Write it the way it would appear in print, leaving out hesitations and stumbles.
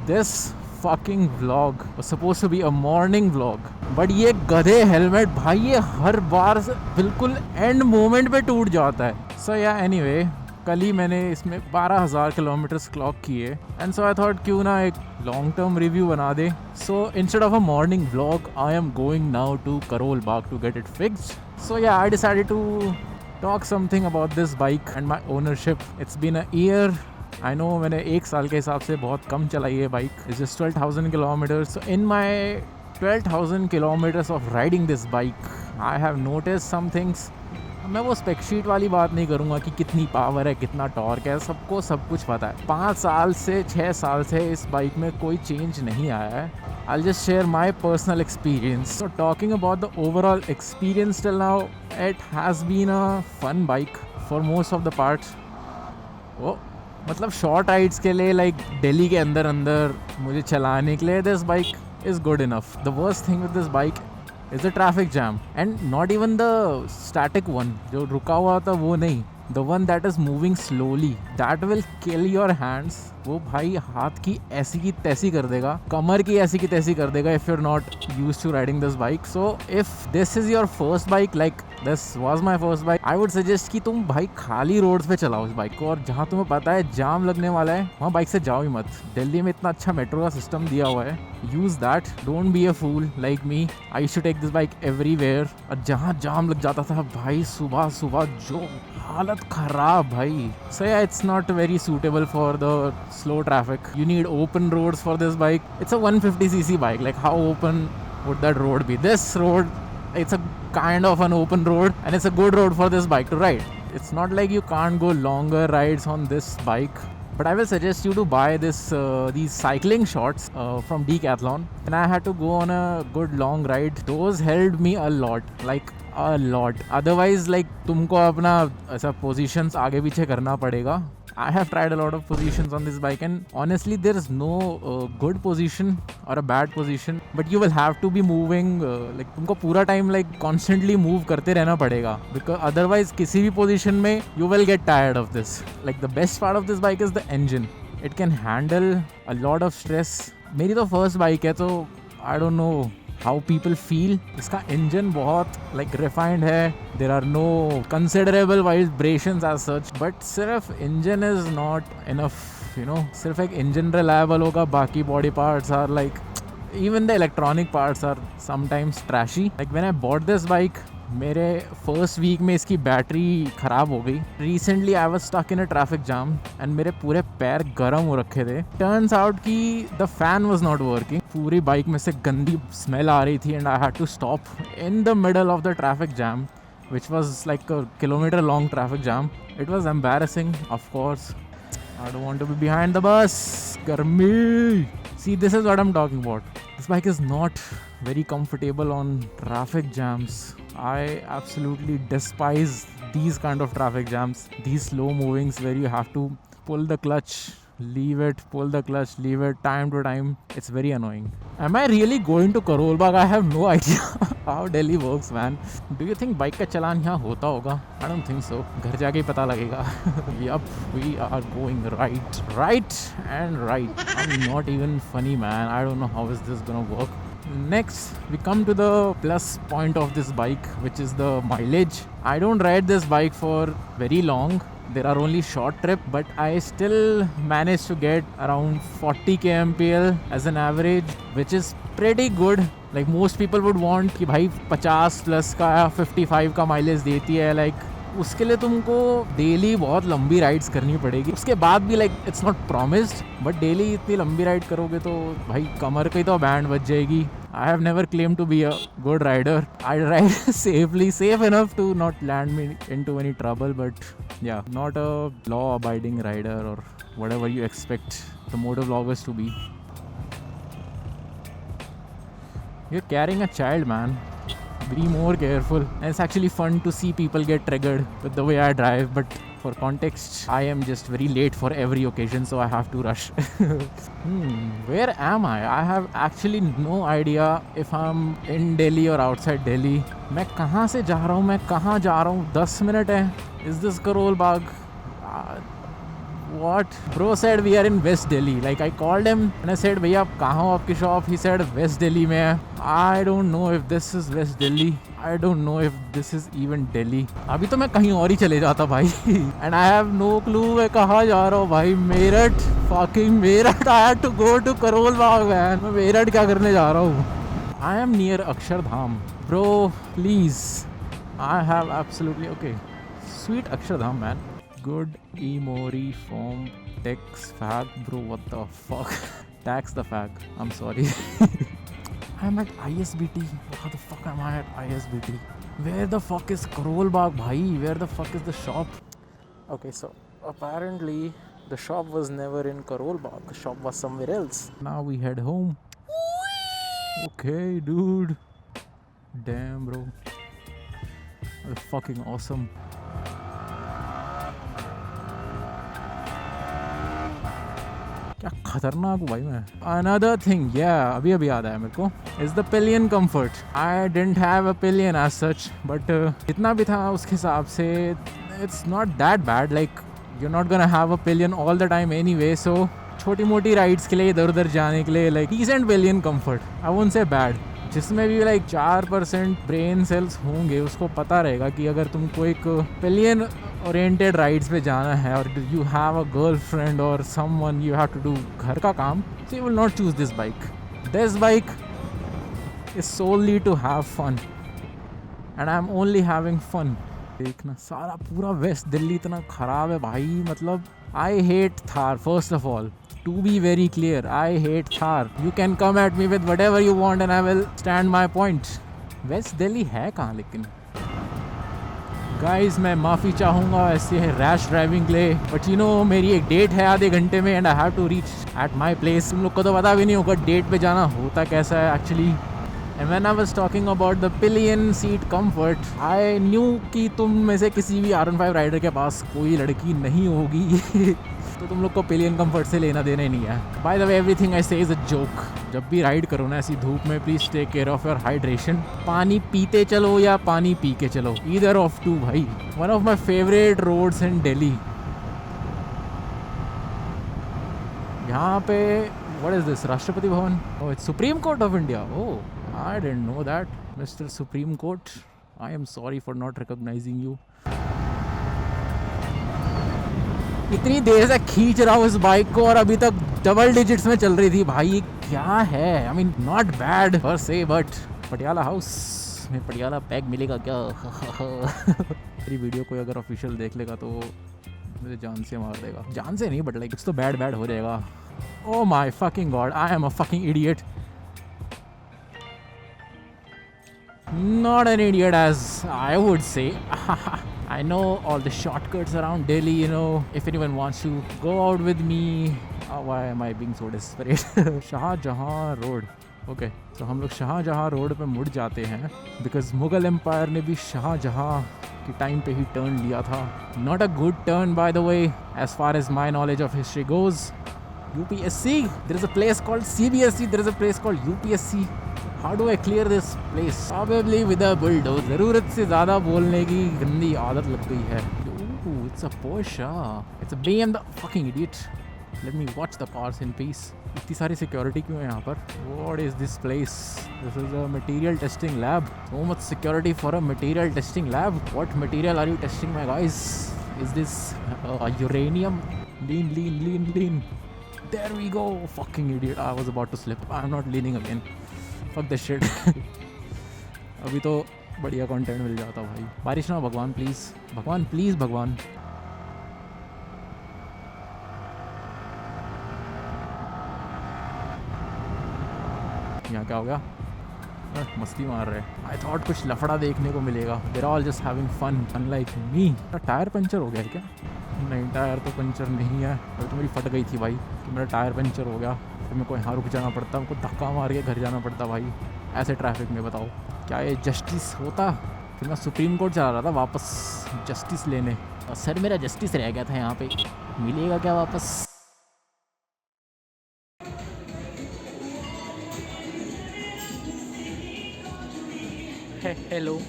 This fucking vlog was supposed to be a morning vlog, but ये गधे helmet भाई ये हर बार से बिल्कुल एंड मोमेंट पे टूट जाता है. सो या एनीवे, कल ही मैंने इसमें 12,000 किलोमीटर्स क्लॉक किए एंड सो आई थॉट क्यों ना एक लॉन्ग टर्म रिव्यू बना दे. So instead of a morning vlog I am going now to Karol Bagh to get it fixed. So yeah I decided to talk something about this bike and my ownership. It's been a year. I know मैंने एक साल के हिसाब से बहुत कम चलाई है bike. It's just 12,000 kilometres. So in my 12,000 kilometers of riding this bike, I have noticed some things. मैं वो स्पेक शीट वाली बात नहीं करूँगा कि कितनी पावर है, कितना टॉर्क है, सबको सब कुछ पता है. 5 साल से 6 साल से इस बाइक में कोई चेंज नहीं आया है. I'll just share my personal experience. So talking about the overall experience till now, it has been a fun bike for most of the parts. Oh, मतलब शॉर्ट राइड्स के लिए लाइक दिल्ली के अंदर अंदर मुझे चलाने के लिए this bike is good enough. The worst thing with this bike is the traffic jam, and not even the static one जो रुका हुआ था वो नहीं, the one that is moving slowly, that will kill your hands. वो भाई हाथ की ऐसी की तैसी कर देगा, कमर की ऐसी की तैसी कर देगा if you're not used to riding this bike. So if this is your first bike, like this was my first bike, I would suggest कि तुम भाई खाली रोड्स पे चलाओ इस बाइक को, और जहाँ तुम्हें पता है जाम लगने वाला है वहाँ बाइक से जाओ ही मत. दिल्ली में इतना अच्छा मेट्रो का सिस्टम दिया हुआ है, use that. Don't be a fool like me. I used to take this bike everywhere, और जहाँ जाम लग जाता था भाई सुबह सुबह जो हालत खराब भाई. सो या it's not very suitable for the slow traffic. You need open roads for this bike. It's a 150cc bike. Like how open would that road be? This road, it's a kind of an open road, and it's a good road for this bike to ride. It's not like you can't go longer rides on this bike. But I will suggest you to buy these cycling shorts from Decathlon. And I had to go on a good long ride. Those helped me a lot. Like a lot. Otherwise, like तुमको अपना ऐसा positions आगे पीछे करना पड़ेगा. I have tried a lot of positions on this bike, and honestly there is no good position or a bad position, but you will have to be moving like तुमको पूरा time like constantly move करते रहना पड़ेगा, because otherwise किसी भी position में you will get tired of this. Like the best part of this bike is the engine. It can handle a lot of stress. मेरी तो first bike है तो I don't know how people feel. इसका engine बहुत like refined है. There are no considerable vibrations as such. But सिर्फ engine is not enough, you know. सिर्फ एक engine reliable होगा, बाकी body parts are like, even the electronic parts are sometimes trashy. Like when I bought this bike, मेरे first week में इसकी battery ख़राब हो गई. Recently I was stuck in a traffic jam and मेरे पूरे पैर गर्म हो रखे थे. टर्न्स आउट कि the fan was not working. पूरी बाइक में से गंदी स्मेल आ रही थी and I had to stop in the middle of the traffic jam, which was like a kilometer long traffic jam. It was embarrassing, of course. I don't want to be behind the bus. Garmi. See, this is what I'm talking about. This bike is not very comfortable on traffic jams. I absolutely despise these kind of traffic jams. These slow movings where you have to pull the clutch, leave it, pull the clutch, leave it, time to time. It's very annoying. Am I really going to Karol Bagh? I have no idea how Delhi works, man. Do you think bike का चलान यहाँ होता होगा? I don't think so. घर जाके ही पता लगेगा. Yup, we are going right and right. I'm not even funny, man. I don't know how is this gonna work. Next, we come to the plus point of this bike, which is the mileage. I don't ride this bike for very long. There are only short trip, but I still managed to get around 40 kmpl as an average, which is pretty good. Like most people would want कि भाई 50 plus का 55 का mileage देती है. Like उसके लिए तुमको daily बहुत लंबी राइड्स करनी पड़ेगी. उसके बाद भी like it's not promised, but daily इतनी लंबी राइड करोगे तो भाई कमर की तो बैंड बज जाएगी. I have never claimed to be a good rider. I ride safely, safe enough to not land me into any trouble, but yeah, not a law-abiding rider or whatever you expect the motor vloggers to be. You're carrying a child, man. Be more careful. And it's actually fun to see people get triggered with the way I drive, but for context, I am just very late for every occasion, so I have to rush. Where am I? I have actually no idea if I'm in Delhi or outside Delhi. मैं कहाँ से जा रहा हूँ, मैं कहाँ जा रहा हूँ. 10 मिनट है. Is this Karol Bagh? What? Bro said we are in West Delhi. Like I called him and I said, भैया आप कहाँ हो आपकी shop? He said West Delhi में है. I don't know if this is West Delhi. I don't know if this is even Delhi. अभी तो मैं कहीं और ही चले जाता भाई. And I have no clue मैं कहाँ जा रहा हूँ भाई. Meerut, fucking Meerut. I had to go to Karol Bagh man. मैं मेरठ क्या करने जा रहा हूँ? I am near Akshardham. Bro, please. I have absolutely okay. Sweet Akshardham man. Good Emori form tax fag. Bro, what the fuck? Tax the fag. I'm sorry. I'm at ISBT. How the fuck am I at ISBT? Where the fuck is Karol Bagh bhai? Where the fuck is the shop? Okay, so apparently the shop was never in Karol Bagh. The shop was somewhere else. Now we head home. Okay, dude. Damn, bro. That's fucking awesome. क्या खतरनाक हूँ भाई मैं. Another thing, yeah, अभी याद आया मेरे को, is the pillion comfort. I didn't have a pillion as such, but जितना भी था उसके हिसाब से it's not that bad. Like you're not gonna have a pillion all the time anyway, so छोटी मोटी राइड्स के लिए इधर उधर जाने के लिए like decent pillion comfort. I won't say bad. जिसमें भी लाइक 4% ब्रेन सेल्स होंगे उसको पता रहेगा कि अगर तुमको एक पिलियन ओरिएंटेड राइड्स पे जाना है और यू हैव अ गर्लफ्रेंड और someone you have to do घर का काम, so you will not choose this bike. This bike is solely to have fun and I am only having fun. देखना सारा पूरा वेस्ट दिल्ली इतना ख़राब है भाई. मतलब I hate Thar. First of all, to be very clear, I hate Thar. You can come at me with whatever you want and I will stand my point. West Delhi है कहाँ लेकिन? Guys, मैं माफ़ी चाहूँगा ऐसे है रैश ड्राइविंग के लिए, बट यू नो मेरी एक डेट है आधे घंटे में and I have to reach at my place. तुम लोग को तो पता भी नहीं होगा डेट पे जाना होता कैसा है actually. And when I was talking about the pillion seat comfort, I knew कि तुम में से किसी भी R15 राइडर के पास कोई लड़की नहीं होगी. तो तुम लोग को पिलियन कंफर्ट से लेना देना ही नहीं है. Bye the way, everything I से इज अ जोक. जब भी राइड करो ना ऐसी धूप में, please take care of your hydration. पानी पीते चलो या पानी पी के चलो, ईदर ऑफ टू भाई. One of my favourite roads in Delhi. यहाँ पे what is this? Rashtrapati Bhavan. Oh, it's Supreme Court of India. Oh, I didn't know that. Mister Supreme Court, I am sorry for not recognising you. इतनी देर से खींच रहा हूँ इस बाइक को और अभी तक डबल डिजिट्स में चल रही थी भाई. क्या है? आई मीन नॉट बैड पर से, बट पटियाला हाउस में पटियाला पैक मिलेगा क्या? मेरी वीडियो कोई अगर ऑफिशियल देख लेगा तो मुझे जान से मार देगा. जान से नहीं, बट लाइक कुछ तो बैड हो जाएगा. Oh my fucking God, I am a fucking idiot. Not an idiot as I would say. I know all the shortcuts around Delhi, you know. If anyone wants to go out with me, why am I being so desperate? Shahjahan road. Okay, तो हम लोग Shahjahan road पे मुड़ जाते हैं because Mughal empire ने भी शाहजहाँ के टाइम पे ही टर्न लिया था. Not a good turn by the way as far as my knowledge of history goes. UPSC, there is a place called CBSE, there is a place called UPSC. How do I clear this place? Probably with a bulldozer. ज़रूरत से ज़्यादा बोलने की गंदी आदत लग गई है. Ooh, it's a Porsche. It's a BMW. Fucking idiot. Let me watch the cars in peace. इतनी सारी सिक्योरिटी क्यों है यहाँ पर? What is this place? This is a material testing lab. So much security for a material testing lab. What material are you testing, my guys? Is this uranium? Lean. There we go. Fucking idiot. I was about to slip. I'm not leaning again. Fuck this shit. अभी तो बढ़िया content मिल जाता भाई. बारिश ना भगवान please. भगवान please भगवान. यहाँ क्या हो गया? मस्ती मार रहे. आई थॉट कुछ लफड़ा देखने को मिलेगा. There all just having fun unlike me. Tyre puncture हो गया है क्या? नहीं, टायर तो पंचर नहीं है. तो मेरी फट गई थी भाई कि मेरा टायर पंचर हो गया. फिर मेरे को यहाँ रुक जाना पड़ता, मेरे को धक्का मार के घर जाना पड़ता भाई ऐसे ट्रैफिक में. बताओ क्या ये जस्टिस होता? फिर मैं सुप्रीम कोर्ट चला रहा था वापस जस्टिस लेने. और सर मेरा जस्टिस रह गया था यहाँ पे, मिलेगा क्या वापस? हेलो.